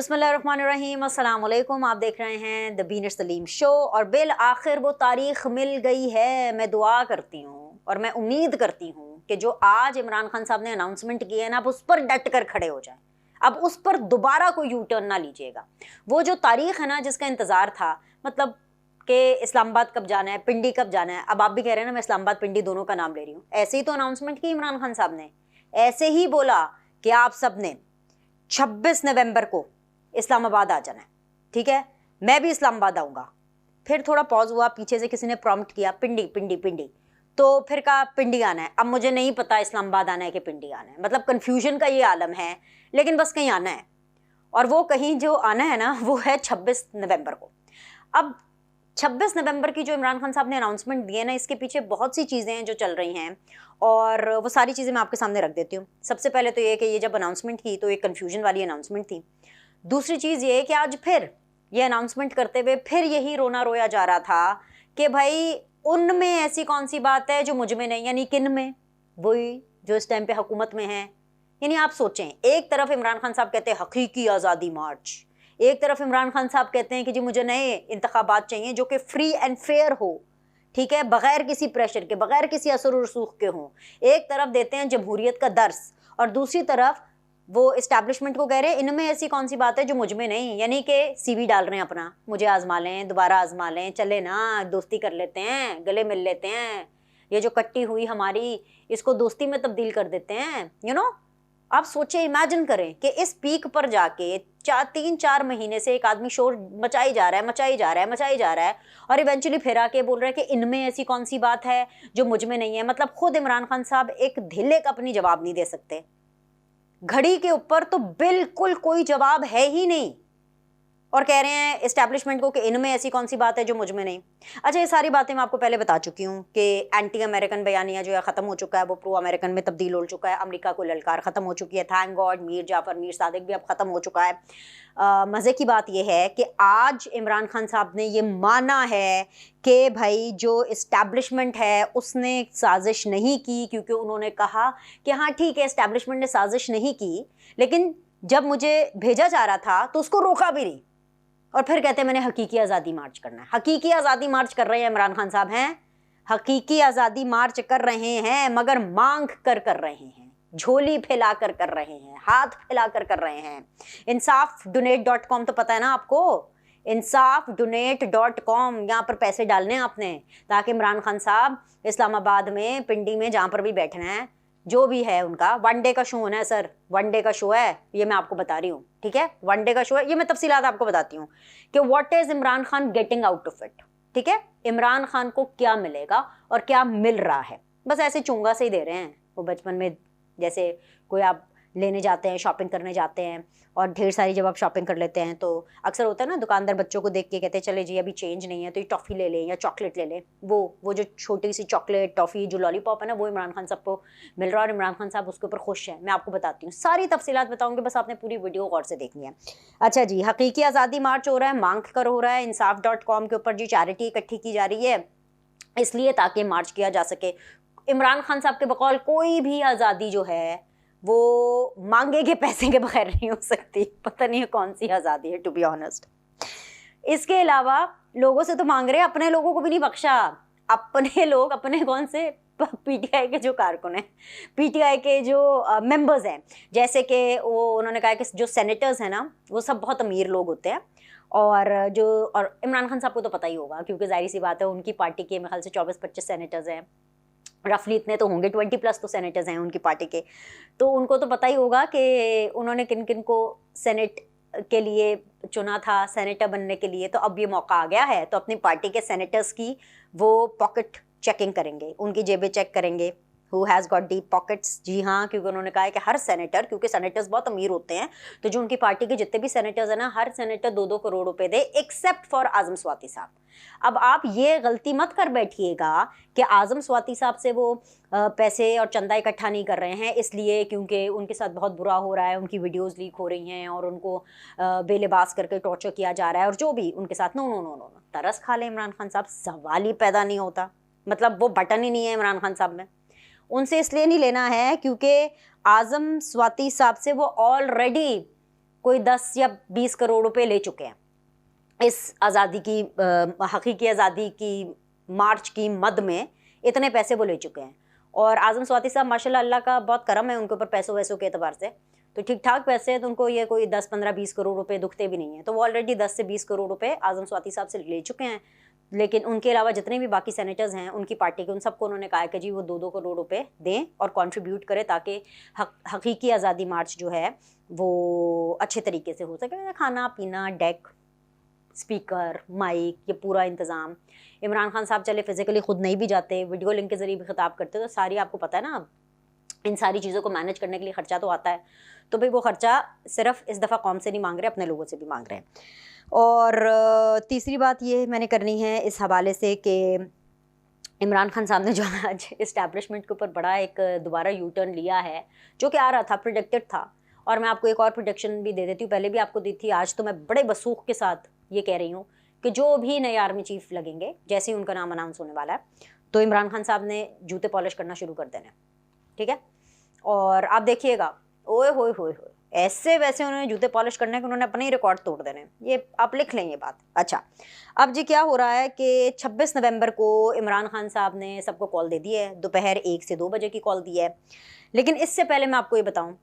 बिस्मिल्लाहिर्रहमानिर्रहीम, अस्सलाम वालेकुम। आप देख रहे हैं द बीनर सलीम शो और बिल आखिर वो तारीख मिल गई है। मैं दुआ करती हूँ और मैं उम्मीद करती हूँ कि जो आज इमरान खान साहब ने अनाउंसमेंट की है ना, आप उस पर डट कर खड़े हो जाएं। अब उस पर दोबारा कोई यू टर्न ना लीजिएगा। वो जो तारीख है ना जिसका इंतज़ार था, मतलब कि इस्लामाबाद कब जाना है, पिंडी कब जाना है। अब आप भी कह रहे हैं ना मैं इस्लामाबाद पिंडी दोनों का नाम ले रही हूँ। ऐसे ही तो अनाउंसमेंट की इमरान खान साहब ने, ऐसे ही बोला कि आप सब ने 26 नवंबर को इस्लामाबाद आ जाना है, ठीक है। मैं भी इस्लामाबाद आऊँगा। फिर थोड़ा पॉज हुआ, पीछे से किसी ने प्रॉम्प्ट किया पिंडी पिंडी पिंडी, तो फिर कहा पिंडी आना है। अब मुझे नहीं पता इस्लामाबाद आना है कि पिंडी आना है, मतलब कन्फ्यूजन का ये आलम है, लेकिन बस कहीं आना है। और वो कहीं जो आना है ना वो है 26 नवंबर को। अब 26 नवंबर की जो इमरान खान साहब ने अनाउंसमेंट दी है ना, इसके पीछे बहुत सी चीज़ें हैं जो चल रही हैं और वो सारी चीज़ें मैं आपके सामने रख देती हूँ। सबसे पहले तो ये कि ये जब अनाउंसमेंट की तो एक कन्फ्यूजन वाली अनाउंसमेंट थी। दूसरी चीज़ ये कि आज फिर ये अनाउंसमेंट करते हुए फिर यही रोना रोया जा रहा था कि भाई उनमें ऐसी कौन सी बात है जो मुझ में नहीं, यानी किन में, वही जो इस टाइम पे हुकूमत में है। यानी आप सोचें, एक तरफ इमरान खान साहब कहते हैं हकीकी आज़ादी मार्च, एक तरफ इमरान खान साहब कहते हैं कि जी मुझे नए इंतखाबात चाहिए जो कि फ्री एंड फेयर हो, ठीक है, बगैर किसी प्रेशर के, बगैर किसी असर रसूख के हों। एक तरफ देते हैं जमहूरियत का दर्स और दूसरी तरफ वो इस्टेब्लिशमेंट को कह रहे हैं इनमें ऐसी कौन सी बात है जो मुझ में नहीं, यानी कि सीवी डाल रहे हैं अपना, मुझे आजमा लें, दोबारा आजमा लें, चले ना दोस्ती कर लेते हैं, गले मिल लेते हैं, ये जो कट्टी हुई हमारी इसको दोस्ती में तब्दील कर देते हैं, यू नो। आप सोचे, इमेजिन करें कि इस पीक पर जाके 3-4 महीने से एक आदमी शोर मचाई जा रहा है, मचाई जा रहा है, मचाई जा रहा है और इवेंचुअली फिर आके बोल रहा है कि इनमें ऐसी कौन सी बात है जो मुझ में नहीं है। मतलब खुद इमरान खान साहब एक ढिले का अपनी जवाब नहीं दे सकते। घड़ी के ऊपर तो बिल्कुल कोई जवाब है ही नहीं और कह रहे हैं इस्टेब्लिशमेंट को कि इनमें ऐसी कौन सी बात है जो मुझ में नहीं। अच्छा, ये सारी बातें मैं आपको पहले बता चुकी हूँ कि एंटी अमेरिकन बयानिया जो है ख़त्म हो चुका है, वो प्रो अमेरिकन में तब्दील हो चुका है। अमेरिका को ललकार ख़त्म हो चुकी है, थैंक गॉड। मीर जाफ़र, मीर सादिक भी अब ख़त्म हो चुका है। मज़े की बात यह है कि आज इमरान खान साहब ने ये माना है कि भाई जो इस्टेब्लिशमेंट है उसने साजिश नहीं की, क्योंकि उन्होंने कहा कि हाँ ठीक है इस्टेब्लिशमेंट ने साजिश नहीं की, लेकिन जब मुझे भेजा जा रहा था तो उसको रोका भी नहीं। और फिर कहते हैं मैंने हकीकी आज़ादी मार्च करना है। हकीकी आज़ादी मार्च कर रहे हैं इमरान खान साहब, हैं हकीकी आज़ादी मार्च कर रहे हैं, मगर मांग कर रहे हैं, झोली फैलाकर कर रहे हैं, हाथ फैलाकर कर रहे हैं। insafdonate.com तो पता है ना आपको, insafdonate.com, यहाँ पर पैसे डालने हैं आपने ताकि इमरान खान साहब इस्लामाबाद में, पिंडी में, जहाँ पर भी बैठना है, जो भी है उनका, वन डे का शो होना है सर, वन डे का शो है, ये मैं आपको बता रही हूँ, ठीक है, वन डे का शो है। ये मैं तफसीलात आपको बताती हूँ कि what is Imran Khan getting out of it, ठीक है, इमरान खान को क्या मिलेगा और क्या मिल रहा है। बस ऐसे चुंगा से ही दे रहे हैं, वो बचपन में जैसे कोई आप लेने जाते हैं, शॉपिंग करने जाते हैं और ढेर सारी जब आप शॉपिंग कर लेते हैं तो अक्सर होता है ना, दुकानदार बच्चों को देख के कहते हैं चले जी अभी चेंज नहीं है तो ये टॉफ़ी ले लें या चॉकलेट ले लें। वो जो छोटी सी चॉकलेट, टॉफ़ी, जो लॉलीपॉप है ना, वो इमरान खान साहब को मिल रहा है और इमरान खान साहब उसके ऊपर खुश हैं। मैं आपको बताती हूँ, सारी तफसीलात बताऊँगी, बस आपने पूरी वीडियो गौर से देखनी है। अच्छा जी, हकीकी आज़ादी मार्च हो रहा है, मांग कर हो रहा है। insaf.com के ऊपर जी चैरिटी इकट्ठी की जा रही है इसलिए ताकि मार्च किया जा सके। इमरान खान साहब के बकौल कोई भी आज़ादी जो है वो मांगे के पैसे के बगैर नहीं हो सकती। पता नहीं है कौन सी आज़ादी है, टू बी ऑनेस्ट। इसके अलावा लोगों से तो मांग रहे हैं, अपने लोगों को भी नहीं बख्शा। अपने लोग, अपने कौन से, पीटीआई के जो कारकुन हैं, पीटीआई के जो मेंबर्स हैं, जैसे कि वो उन्होंने कहा कि जो सेनेटर्स हैं ना वो सब बहुत अमीर लोग होते हैं और इमरान खान साहब को तो पता ही होगा क्योंकि जाहिर सी बात है उनकी पार्टी के मेरे ख्याल से 24-25 सेनेटर्स हैं, रफली इतने तो होंगे, 20+ तो सेनेटर्स हैं उनकी पार्टी के, तो उनको तो पता ही होगा कि उन्होंने किन किन को सेनेट के लिए चुना था, सेनेटर बनने के लिए। तो अब ये मौका आ गया है तो अपनी पार्टी के सेनेटर्स की वो पॉकेट चेकिंग करेंगे, उनकी जेबें चेक करेंगे, who has got deep pockets. जी हाँ, क्योंकि उन्होंने कहा है कि हर सेनेटर, क्योंकि सेनेटर्स बहुत अमीर होते हैं, तो जो उनकी पार्टी के जितने भी सेनेटर्स हैं ना, हर सेनेटर 2-2 करोड़ रुपए दे, एक्सेप्ट फॉर आजम स्वाति साहब। अब आप ये गलती मत कर बैठिएगा कि आजम स्वाति साहब से वो पैसे और चंदा इकट्ठा नहीं कर रहे हैं इसलिए क्योंकि उनके साथ बहुत बुरा हो रहा है, उनकी वीडियोस लीक हो रही हैं और उनको बेलिबास करके टॉर्चर किया जा रहा है और जो भी उनके साथ। नो नो नो नो, तरस खा ले इमरान खान साहब, सवाल ही पैदा नहीं होता। मतलब वो बटन ही नहीं है इमरान खान साहब में। उनसे इसलिए नहीं लेना है क्योंकि आजम स्वाति साहब से वो कोई 10 या 20 करोड़ रुपए ले चुके हैं इस आज़ादी की हकीकी आज़ादी की मार्च की मद में, इतने पैसे वो ले चुके हैं। और आज़म स्वाति साहब माशाल्लाह अल्लाह का बहुत करम है उनके ऊपर पैसों वैसों के एतबार से, तो ठीक ठाक पैसे हैं, तो उनको ये कोई 10, 15, 20 करोड़ रुपए दुखते भी नहीं है। तो वो ऑलरेडी 10 से 20 करोड़ रुपए आज़म स्वाति साहब से ले चुके हैं। लेकिन उनके अलावा जितने भी बाकी सेनेटर्स हैं उनकी पार्टी के, उन सबको उन्होंने कहा है कि जी वो 2-2 करोड़ रुपए दें और कंट्रीब्यूट करें ताकि हकीकी आज़ादी मार्च जो है वो अच्छे तरीके से हो सके। खाना पीना, डेक, स्पीकर, माइक, ये पूरा इंतज़ाम। इमरान खान साहब चले फिज़िकली ख़ुद नहीं भी जाते, वीडियो लिंक के ज़रिए भी ख़िताब करते, तो सारी आपको पता है ना, इन सारी चीज़ों को मैनेज करने के लिए ख़र्चा तो आता है। तो भाई वो ख़र्चा सिर्फ इस दफ़ा कौम से नहीं मांग रहे, अपने लोगों से भी मांग रहे हैं। और तीसरी बात ये मैंने करनी है इस हवाले से कि इमरान खान साहब ने जो आज इस्टेब्लिशमेंट के ऊपर बड़ा एक दोबारा यू टर्न लिया है, जो कि आ रहा था, प्रोडिक्टेड था। और मैं आपको एक और प्रोडिक्शन भी दे देती हूँ, पहले भी आपको दी थी, आज तो मैं बड़े वसूख के साथ ये कह रही हूँ कि जो भी नए आर्मी चीफ लगेंगे, जैसे ही उनका नाम अनाउंस होने वाला है, तो इमरान खान साहब ने जूते पॉलिश करना शुरू कर देने, ठीक है। और आप देखिएगा, ओए होए होए होए, ऐसे वैसे उन्होंने जूते पॉलिश करने के, उन्होंने अपने ही रिकॉर्ड तोड़ देने, ये आप लिख लें ये बात। अच्छा, अब जी क्या हो रहा है कि 26 नवंबर को इमरान खान साहब ने सबको कॉल दे दी है, दोपहर 1 से 2 बजे की कॉल दी है। लेकिन इससे पहले मैं आपको ये बताऊँ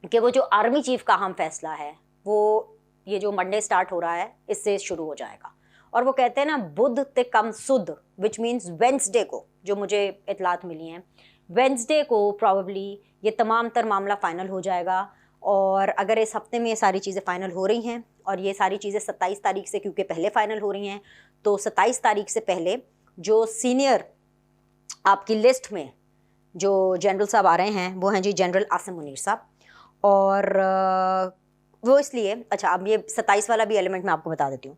कि वो जो आर्मी चीफ का अहम फैसला है, वो ये जो मंडे स्टार्ट हो रहा है इससे शुरू हो जाएगा। और वो कहते हैं ना, बुध ते कम सुध, विच मीन्स वेंसडे को, जो मुझे इतलात मिली हैं, वेंसडे को प्रॉबेबली ये तमाम तर मामला फ़ाइनल हो जाएगा। और अगर इस हफ्ते में ये सारी चीज़ें फ़ाइनल हो रही हैं, और ये सारी चीज़ें 27 तारीख से क्योंकि पहले फ़ाइनल हो रही हैं, तो 27 तारीख से पहले जो सीनियर आपकी लिस्ट में जो जनरल साहब आ रहे हैं वो हैं जी जनरल आसिम मुनीर साहब। और वो इसलिए, अच्छा अब ये 27 वाला भी एलिमेंट मैं आपको बता देती हूँ,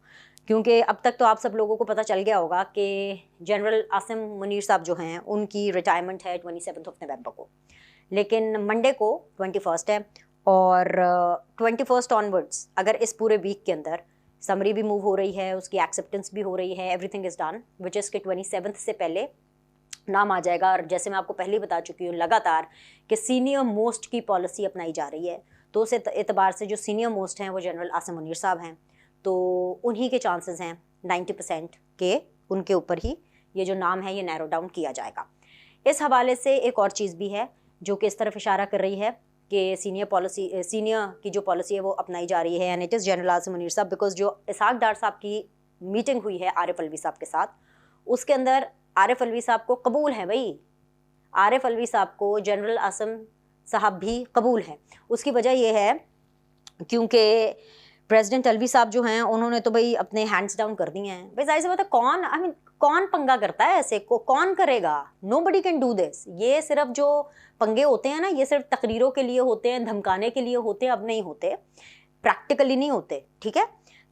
क्योंकि अब तक तो आप सब लोगों को पता चल गया होगा कि जनरल आसिम मुनीर साहब जो हैं उनकी रिटायरमेंट है 27 नवंबर को, लेकिन मंडे को 21 है। और 21 ऑनवर्ड्स अगर इस पूरे वीक के अंदर समरी भी मूव हो रही है, उसकी एक्सेप्टेंस भी हो रही है, everything is done, which is के 27 से पहले नाम आ जाएगा। और जैसे मैं आपको पहले बता चुकी हूँ लगातार कि सीनियर मोस्ट की पॉलिसी अपनाई जा रही है, तो उस एतबार से जो सीनियर मोस्ट हैं वो जनरल आसिम मुनीर साहब हैं, तो उन्हीं के चांसेस हैं 90% के उनके ऊपर ही ये जो नाम है ये नैरो डाउन किया जाएगा। इस हवाले से एक और चीज़ भी है जो कि इस तरफ इशारा कर रही है कि सीनियर की जो पॉलिसी है वो अपनाई जा रही है, and it is general Asim Munir साहब, बिकॉज जो इसहाक डार साहब की मीटिंग हुई है आरिफ अलवी साहब के साथ, उसके अंदर आरिफ अलवी साहब को कबूल है, भाई आरिफ अलवी साहब को जनरल आसिम साहब भी कबूल है। उसकी वजह यह है क्योंकि प्रेसिडेंट अलवी साहब जो हैं उन्होंने तो भाई अपने हैंड्स डाउन कर दिए हैं। भाई जाहिर सी बात है, कौन पंगा करता है ऐसे को, कौन करेगा? Nobody can do this. ये सिर्फ जो पंगे होते हैं ना, ये सिर्फ तकरीरों के लिए होते हैं, धमकाने के लिए होते हैं, अब नहीं होते, प्रैक्टिकली नहीं होते, ठीक है।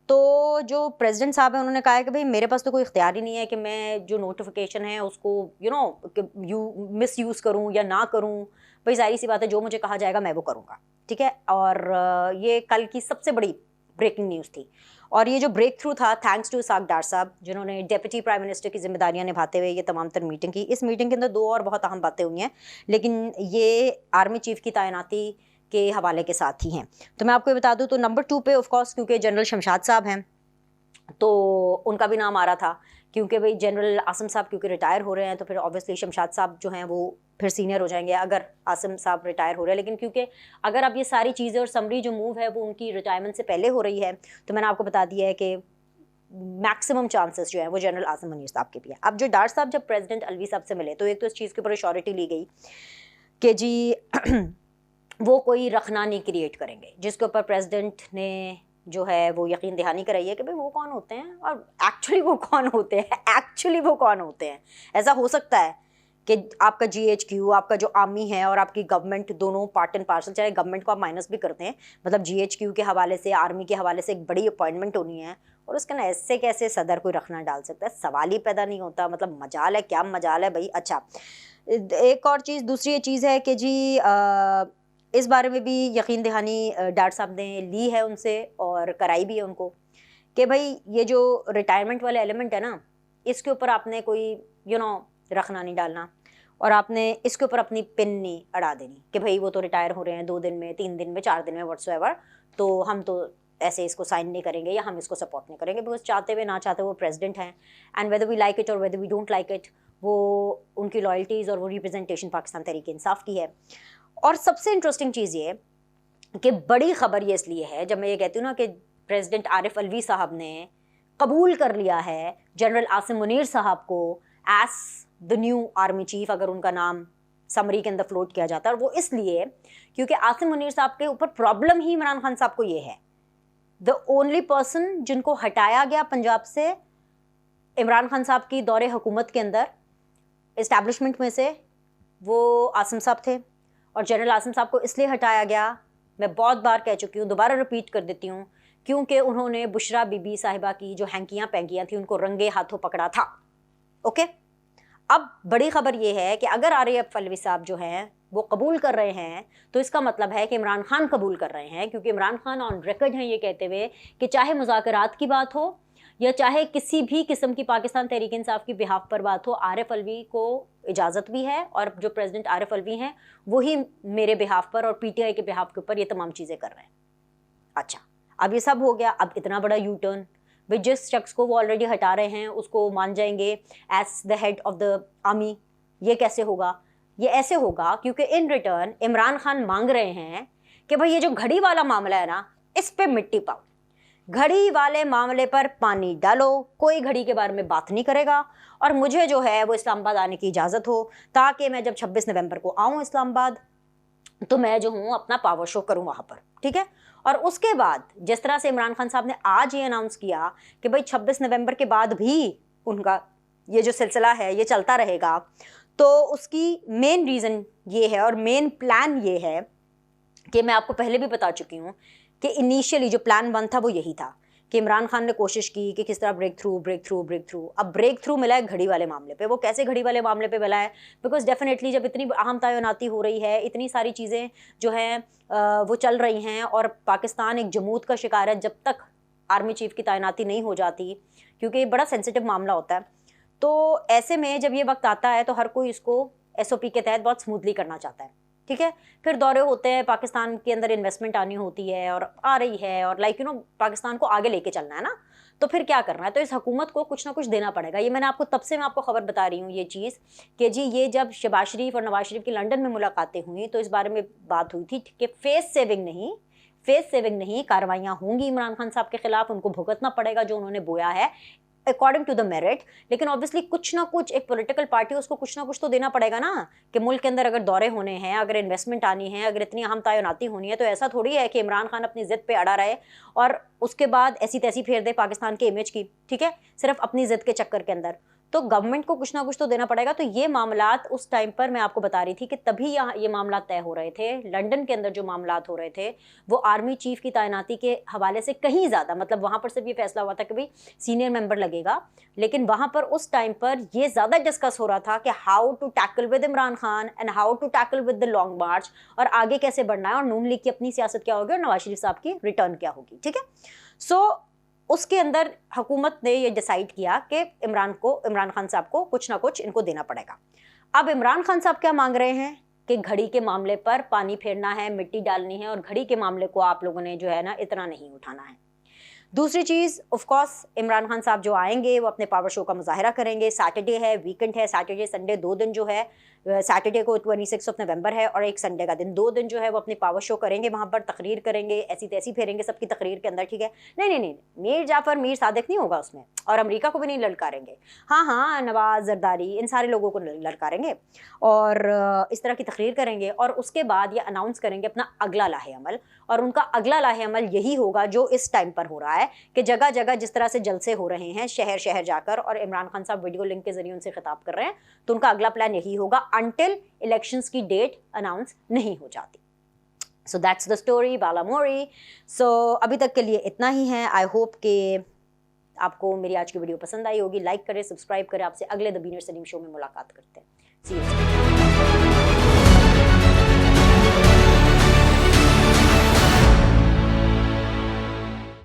तो जो प्रेसिडेंट साहब हैं उन्होंने कहा है कि भाई मेरे पास तो कोई इख्तियार ही नहीं है कि मैं जो नोटिफिकेशन है उसको मिस यूज़ करूँ या ना करूँ। भाई जाहिर सी बात है, जो मुझे कहा जाएगा मैं वो करूँगा, ठीक है। और ये कल की सबसे बड़ी ब्रेकिंग न्यूज़ थी। और ये जो ब्रेक थ्रू था थैंक्स टू इसहाक डार साहब, जिन्होंने डिप्टी प्राइम मिनिस्टर की जिम्मेदारियां निभाते हुए ये तमाम तर मीटिंग की। इस मीटिंग के अंदर 2 और बहुत अहम बातें हुई हैं, लेकिन ये आर्मी चीफ की तैनाती के हवाले के साथ ही हैं। तो मैं आपको ये बता दूं, तो नंबर 2 पे ऑफ कोर्स क्योंकि जनरल शमशाद साहब हैं, तो उनका भी नाम आ रहा था, क्योंकि भाई जनरल आसिम साहब क्योंकि रिटायर हो रहे हैं, तो फिर ऑब्वियसली शमशाद साहब जो हैं वो फिर सीनियर हो जाएंगे अगर आसिम साहब रिटायर हो रहे हैं। लेकिन क्योंकि अगर अब ये सारी चीज़ें और समरी जो मूव है वो उनकी रिटायरमेंट से पहले हो रही है, तो मैंने आपको बता दिया है कि मैक्सिमम चांसेस जो है वो जनरल आसिम मुनीर साहब के भी हैं। अब जो डार साहब जब प्रेसिडेंट अलवी साहब से मिले, तो एक तो इस चीज़ के ऊपर अश्योरिटी ली गई कि जी वो कोई रखना नहीं क्रिएट करेंगे, जिसके ऊपर प्रेसिडेंट ने जो है वो यकीन दहानी कराई है कि भाई वो कौन होते हैं और एक्चुअली वो कौन होते हैं। ऐसा हो सकता है कि आपका GHQ, आपका जो आर्मी है और आपकी गवर्नमेंट दोनों पार्ट एंड पार्सल, चाहे गवर्नमेंट को आप माइनस भी करते हैं, मतलब GHQ के हवाले से, आर्मी के हवाले से एक बड़ी अपॉइंटमेंट होनी है और उसका ना ऐसे कैसे सदर कोई रखना डाल सकता है, सवाल ही पैदा नहीं होता। मतलब मजाल है, क्या मजाल है भाई। अच्छा, एक और चीज़, दूसरी चीज़ है कि जी इस बारे में भी यकीन दहानी डार साहब ने ली है उनसे और कराई भी है उनको कि भाई ये जो रिटायरमेंट वाला एलिमेंट है ना, इसके ऊपर आपने कोई रखना नहीं डालना। और आपने इसके ऊपर अपनी पिन नहीं अड़ा देनी कि भाई वो तो रिटायर हो रहे हैं 2 दिन में, 3 दिन में, 4 दिन में, व्हाट्सएवर, तो हम तो ऐसे इसको साइन नहीं करेंगे या हम इसको सपोर्ट नहीं करेंगे, बिकॉज चाहते हुए ना चाहते वो प्रेसिडेंट हैं, and whether we like it और whether we don't like it, वो उनकी लॉयल्टीज़ और वो रिप्रेजेंटेशन पाकिस्तान तहरीक इंसाफ की है। और सबसे इंटरेस्टिंग चीज़ ये कि बड़ी खबर ये इसलिए है, जब मैं ये कहती हूँ ना कि प्रेसिडेंट आरिफ अलवी साहब ने कबूल कर लिया है जनरल आसिम मुनीर साहब को as the new army chief, अगर उनका नाम समरी के अंदर फ्लोट किया जाता है, और वो इसलिए क्योंकि आसिम मुनीर साहब के ऊपर प्रॉब्लम ही इमरान खान साहब को ये है, द ओनली पर्सन जिनको हटाया गया पंजाब से इमरान खान साहब की दौरे हुकूमत के अंदर इस्टेब्लिशमेंट में से, वो आसिम साहब थे। और जनरल आसिम साहब को इसलिए हटाया गया, मैं बहुत बार कह चुकी हूँ, दोबारा रिपीट कर देती हूँ, क्योंकि उन्होंने बुशरा बीबी साहिबा की जो हैंकियाँ पैंकियाँ थी उनको रंगे हाथों पकड़ा था। ओके, अब बड़ी खबर ये है कि अगर आरिफ अलवी साहब जो हैं वो कबूल कर रहे हैं, तो इसका मतलब है कि इमरान खान कबूल कर रहे हैं, क्योंकि इमरान खान ऑन रिकॉर्ड हैं ये कहते हुए कि चाहे मुज़ाकरात की बात हो या चाहे किसी भी किस्म की पाकिस्तान तहरीक इंसाफ की बिहाफ पर बात हो, आरिफ अलवी को इजाज़त भी है, और जो प्रेसिडेंट आरिफ अलवी हैं वही मेरे बिहाफ पर और पीटीआई के बिहाफ के ऊपर ये तमाम चीज़ें कर रहे हैं। अच्छा, अब ये सब हो गया, अब इतना बड़ा यू टर्न, भाई जिस शख्स को वो ऑलरेडी हटा रहे हैं उसको मान जाएंगे as the head of the army, ये कैसे होगा? ये ऐसे होगा क्योंकि इन रिटर्न इमरान खान मांग रहे हैं कि भाई ये जो घड़ी वाला मामला है ना, इस पे मिट्टी पाओ, घड़ी वाले मामले पर पानी डालो, कोई घड़ी के बारे में बात नहीं करेगा, और मुझे जो है वो इस्लामाबाद आने की इजाज़त हो, ताकि मैं जब 26 नवंबर को आऊँ इस्लामाबाद तो मैं जो हूँ अपना पावर शो करूँ वहाँ पर, ठीक है। और उसके बाद जिस तरह से इमरान खान साहब ने आज ये अनाउंस किया कि भाई 26 नवंबर के बाद भी उनका ये जो सिलसिला है ये चलता रहेगा, तो उसकी मेन रीज़न ये है और मेन प्लान ये है कि मैं आपको पहले भी बता चुकी हूँ कि इनिशियली जो प्लान 1 था वो यही था कि इमरान खान ने कोशिश की कि किस तरह ब्रेक थ्रू। अब ब्रेक थ्रू मिला है घड़ी वाले मामले पे। वो कैसे घड़ी वाले मामले पे मिला है? बिकॉज डेफिनेटली जब इतनी अहम तैनाती हो रही है, इतनी सारी चीज़ें जो हैं वो चल रही हैं, और पाकिस्तान एक जमूत का शिकार है जब तक आर्मी चीफ की तैनाती नहीं हो जाती, क्योंकि ये बड़ा सेंसिटिव मामला होता है। तो ऐसे में जब ये वक्त आता है तो हर कोई इसको SOP के तहत बहुत स्मूथली करना चाहता है, ठीक है। फिर दौरे होते हैं, पाकिस्तान के अंदर इन्वेस्टमेंट आनी होती है और आ रही है, और लाइक पाकिस्तान को आगे लेके चलना है ना, तो फिर क्या करना है? तो इस हुकूमत को कुछ ना कुछ देना पड़ेगा। ये मैंने आपको तब से मैं आपको खबर बता रही हूँ ये चीज़ कि जी ये जब शहबाज शरीफ और नवाज शरीफ की लंदन में मुलाकातें हुई तो इस बारे में बात हुई थी कि फेस सेविंग नहीं कार्रवाइयाँ होंगी इमरान खान साहब के खिलाफ, उनको भुगतना पड़ेगा जो उन्होंने बोया है अकॉर्डिंग टू द मेरिट। लेकिन ऑब्वियसली कुछ ना कुछ एक पॉलिटिकल पार्टी उसको कुछ ना कुछ तो देना पड़ेगा ना, कि मुल्क के अंदर अगर दौरे होने हैं, अगर इन्वेस्टमेंट आनी है, अगर इतनी अहम तैनाती होनी है, तो ऐसा थोड़ी है कि इमरान खान अपनी जिद पे अड़ा रहे और उसके बाद ऐसी तैसी फेर दे पाकिस्तान के इमेज की, ठीक है, सिर्फ अपनी जिद के चक्कर के अंदर। तो गवर्नमेंट को कुछ ना कुछ तो देना पड़ेगा। तो ये मामलात उस टाइम पर मैं आपको बता रही थी कि तभी यहाँ ये मामला तय हो रहे थे। लंदन के अंदर जो मामलात हो रहे थे वो आर्मी चीफ की तैनाती के हवाले से कहीं ज़्यादा, मतलब वहाँ पर सिर्फ ये फैसला हुआ था कि भाई सीनियर मेंबर लगेगा, लेकिन वहाँ पर उस टाइम पर ये ज़्यादा डिस्कस हो रहा था कि how to tackle with Imran Khan and how to tackle with the long march, और आगे कैसे बढ़ना है, और नून लीग की अपनी सियासत क्या होगी और नवाज शरीफ साहब की रिटर्न क्या होगी, ठीक है। सो उसके अंदर हुकूमत ने ये डिसाइड किया कि इमरान खान साहब को कुछ ना कुछ इनको देना पड़ेगा। अब इमरान खान साहब क्या मांग रहे हैं कि घड़ी के मामले पर पानी फेरना है, मिट्टी डालनी है, और घड़ी के मामले को आप लोगों ने जो है ना इतना नहीं उठाना है। दूसरी चीज़, ऑफ कोर्स इमरान खान साहब जो आएंगे वो अपने पावर शो का मुजाहरा करेंगे। सैटरडे है, वीकेंड है, सैटरडे संडे 2 दिन जो है, सैटरडे को 26 नवंबर है और एक संडे का दिन, 2 दिन जो है वो अपने पावर शो करेंगे, वहाँ पर तकरीर करेंगे, ऐसी तैसी फेरेंगे सबकी तकरीर के अंदर, ठीक है। नहीं, मीर जाफ़र मीर सादिक नहीं होगा उसमें, और अमेरिका को भी नहीं ललकारेंगे। हाँ, नवाज जरदारी, इन सारे लोगों को ललकारेंगे और इस तरह की तकरीर करेंगे, और उसके बाद ये अनाउंस करेंगे अपना अगला लाहे अमल। और उनका अगला लाहे अमल यही होगा जो इस टाइम पर हो रहा है कि जगह जगह जिस तरह से जलसे हो रहे हैं, शहर शहर जाकर, और इमरान खान साहब वीडियो लिंक के जरिए उनसे खिताब कर रहे हैं, तो उनका अगला प्लान यही होगा अनटिल इलेक्शंस की डेट अनाउंस नहीं हो जाती। सो दैट्स द स्टोरी बाला मोरी। सो अभी तक के लिए इतना ही है। आई होप कि आपको मेरी आज की वीडियो पसंद आई होगी। लाइक करें, सब्सक्राइब करें। आपसे अगले द बीनर सलीम शो में मुलाकात करते हैं। सी यू।